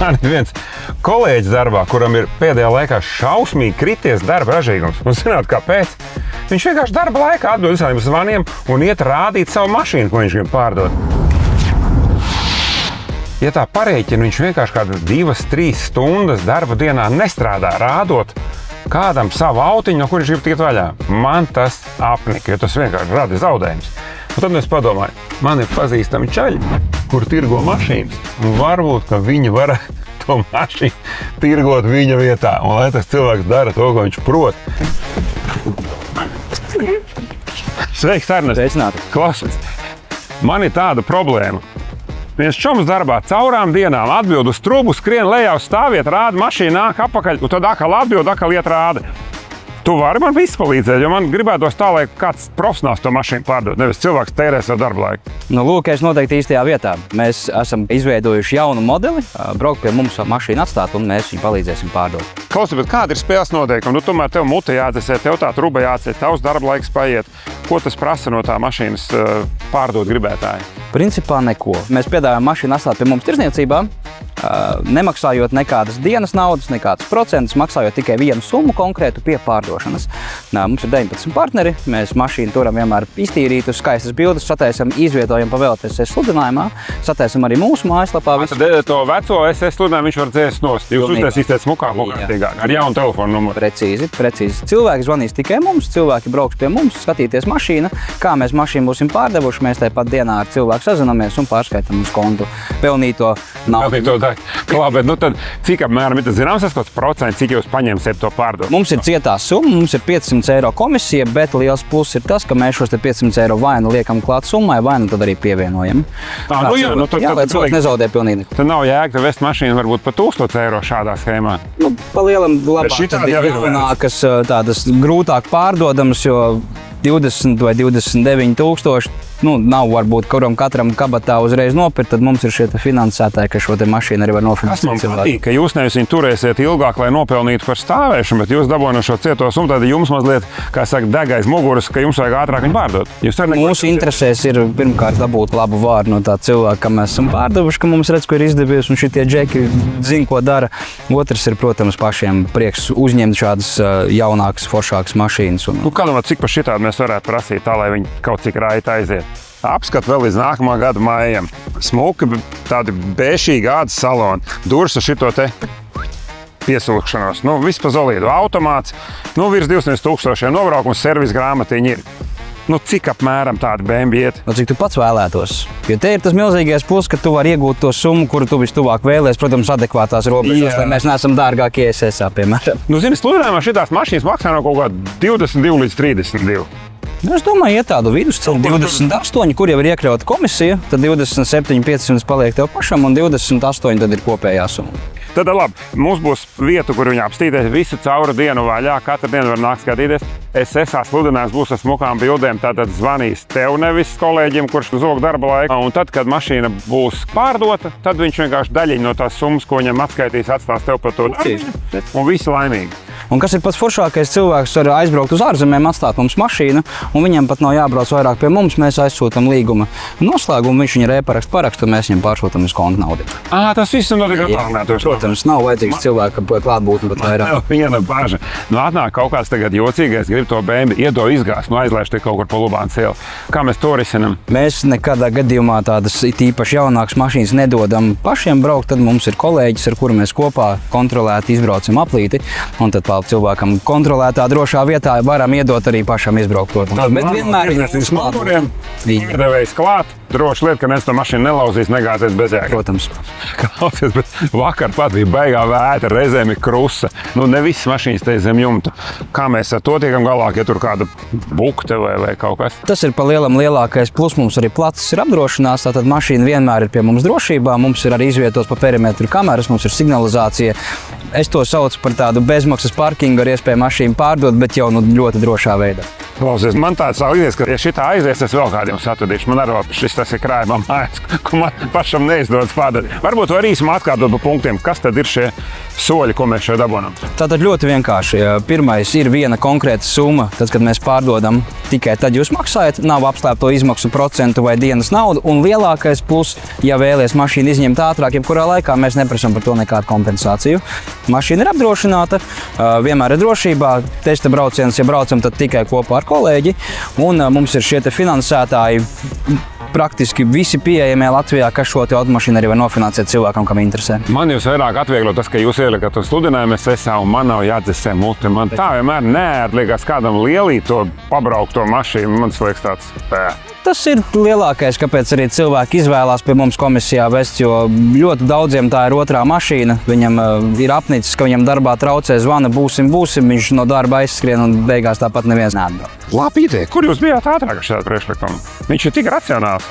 Man ir viens kolēģis darbā, kuram ir pēdējā laikā šausmīgi krities darba ražīgums. Un zināt, kāpēc? Viņš vienkārši darba laikā atbild visādiem zvaniem un iet rādīt savu mašīnu, ko viņš grib pārdot. Ja tā parēķina, viņš vienkārši kādas 2-3 stundas darba dienā nestrādā, rādot kādam savu autiņu, no kur viņš grib tikt vaļā. Man tas apnika, jo tas vienkārši rada zaudējumus. Un tad es padomāju, man ir pazīstami čaļi, kur tirgo mašīnas. Un varbūt, ka viņi varētu to mašīnu tirgot viņa vietā. Un lai tas cilvēks dara to, ko viņš prot. Sveiks, Ernest! Sveicināti! Klausies, man ir tāda problēma. Viens čoms darbā caurām dienām atbild uz trubu, skrien lejā uz stāviet, rāda mašīnu, nāk apakaļ, un tad atkal atbild, atkal iet rāda. Tu vari man visu palīdzēt, jo man gribētos tā, lai kāds profesionāls to mašīnu pārdod, nevis cilvēks tērē savu darba laiku. Nu, lūk, es noteikti īstajā vietā. Mēs esam izveidojuši jaunu modeli, braukt pie mums mašīnu atstāt, un mēs viņu palīdzēsim pārdot. Klausies, bet kāda ir spēles noteikumi? Nu, tomēr tev mute jādzesē, tev tā truba jādzesē, tavs darba laiks paiet. Ko tas prasa no tā mašīnas pārdot gribētāji? Principā neko. Mēs piedāvājam mašīnu atstāt pie mums tirdzniecībā, nemaksājot nekādas dienas naudas, nekādas procentus, maksājot tikai vienu summu konkrētu pie pārdošanas. Mums ir 19 partneri, mēs mašīnu turam vienmēr iztīrītu, skaistas bildes, sataisam, izvietojam pa VLTSS sludinājumā, sataisam arī mūsu mājaslapā. Tad to veco SS sludinājumu viņš var dzēst nost. Jūs uztaisīsiet smukāk, ar jaunu telefonu numuru. Precīzi. Cilvēki zvanīs tikai mums, cilvēki brauks pie mums, skatīties mašīnu, kā mēs mašīnu būsim pārdevuši, mēs tāpat dienā ar cilvēku sazinamies un pārskaitam uz kontu pelnīto naudu. Bet nu tad, cik apmēram ir tas zināms, kāds procents, cik jūs paņemsiet to pārdot? Mums ir cietā summa, mums ir 500 eiro komisija, bet liels pluss ir tas, ka mēs šos 500 eiro vai nu liekam klāt summai, vai nu tad arī pievienojam. Lai cilvēks nezaudē pilnīgi. Tad nav jēga vest mašīnu varbūt pa 1000 eiro šādā schēmā. Nu, pa lielam labāk tad ir jaunākas, tādas grūtāk pārdodamas, jo 20 vai 29 tūkstoši, nav varbūt katram kabatā uzreiz nopirkt, tad mums ir šie finansētāji, ka šo te mašīnu arī var nofinansēt. Tas man patīk, ka jūs nevis viņu turēsiet ilgāk, lai nopelnītu par stāvēšanu, bet jūs dabūjat šo cieto summu, tad jums mazliet, kā saka, degais muguras, ka jums vajag ātrāk viņu pārdot. Mūsu interesēs ir pirmkārt dabūt labu vārdu no tā cilvēka, kam mēs esam pārdevuši, ka mums redz, ko ir izdevies, un šitie džeki zina, ko dara. Otrs ir, protams, pašiem prieks uzņemt šādas jaunākas, foršākas mašīnas. Cik par šitādu mēs varētu prasīt tā, lai viņi kaut cik raiti aiziet? Apskat vēl līdz nākamā gada maijam. Smuki, tādi bēšīgi ādas saloni. Durs ar šito te piesulkšanos. Viss pa zolīdu. Automāts, virs 200 000 nobraukums, servis grāmatiņi ir. Cik apmēram tāda BMW iet? Cik tu pats vēlētos? Jo te ir tas milzīgais plus, ka tu vari iegūt to summu, kuru tu vistuvāk vēlies, protams, adekvātās robežās, lai mēs neesam dārgākie SSA, piemēram. Zini, sludinājumā šitās mašīnas maksā no kaut kā 22 līdz 32. Es domāju, iet tādu vidusceli 28, kur jau ir iekļauta komisija, tad 27 500 paliek tev pašam un 28 tad ir kopējā summa. Tad labi, mums būs vieta, kur viņa apstīties visu cauru dienu vaļā, katru dienu var nākt skatīties. SSA sludinājums būs ar smukām bildēm, tātad zvanīs tev nevis kolēģim, kurš zog darba laiku. Un tad, kad mašīna būs pārdota, tad viņš vienkārši daļiņu no tās summas, ko viņam atskaitīs, atstās tev par to daļiņu, un visi laimīgi. Un kas ir pats foršākais, cilvēks var aizbraukt uz ārzemēm, atstāt mums mašīnu, un viņam pat nav jābrauc vairāk pie mums, mēs aizsūtam līguma noslēgumu, viņš viņa parakstu, un mēs viņam pārsūtam uz kontu naudu. Tas viss notiek attālinātos. Protams, nav vajadzīgs cilvēkam klātbūtni pat vairāk. Viena baža. Atnāk kaut kāds tagad jocīgais, grib to BMW iedo izgāzt, aizlaiž te kaut kur pa Lubānas ielu. Kā mēs to risinam? Mēs nekādā gadījumā tādas īpaši jaunākas mašīnas nedodam pašiem braukt, tad mums ir kolēģis, ar kuru mēs kopā kontrolēti izbraucam aplīti, un tad cilvēkam kontrolētā drošā vietā varam iedot arī pašam izbraukt. Bet vienmēr ir devējis klāt, droši lieta, ka mēs to mašīnu nelauzīs, negāsies bez jēga. Protams. Klausies, bet vakar pat bija baigā vētra, reizēm ir krusa. Ne visas mašīnas te zem jumta. Kā mēs ar to tiekam galā, ja tur kāda bukte vai kaut kas? Tas ir pa lielam lielākais plus. Mums arī placis ir apdrošinās, tātad mašīna vienmēr ir pie mums drošībā. Mums ir arī izvietots pa perimetru kameras, mums ir signalizācija. Es to saucu par tādu bezmaksas parkingu ar iespēju mašīnu pārdot, bet jau ļoti drošā veidā. Klausies, man tāds liekas, ka ja šitā aizies, es vēl kādiem satudīšu. Man arī šis tas ir krājumā mājās, ko man pašam neizdodas pārdarīt. Varbūt var īsumā atkārtot pa punktiem, kas tad ir šie soļi, ko mēs šeit dabonam. Tātad ļoti vienkārši. Pirmais ir viena konkrēta summa. Tad, kad mēs pārdodam, tikai tad jūs maksājat. Nav apslēpto izmaksu procentu vai dienas naudu. Un lielākais plus, ja vēlaties mašīnu izņemt ātrāk, jebkurā laikā mēs neprasām par to nekādu kompensāciju. Mašīna ir apdrošināta, vienmēr ir drošībā. Testa brauciens, ja braucam, tad tikai kopā ar kolēģi. Un mums ir šie finansētāji. Praktiski visi pieejamie Latvijā, kas šo automašīnu arī var nofinansēt cilvēkam, kam interesē. Man jūs vairāk atvieglo tas, ka jūs ielikat uz sludinājumu SSA un man nav jādzesē muti. Man tā vienmēr neērtliekas kādam lielīt to pabraukto mašīnu. Man liekas tāds Tas ir lielākais, kāpēc arī cilvēki izvēlās pie mums komisijā vest, jo ļoti daudziem tā ir otrā mašīna. Viņam ir apnicis, ka viņam darbā traucē, zvana, būsim, viņš no darba aizskrien un beigās tāpat neviens neatbrauc. Labi ideja. Kur jūs bijāt ātrāk ar šādu priekšlikumu? Viņš ir tik racionāls.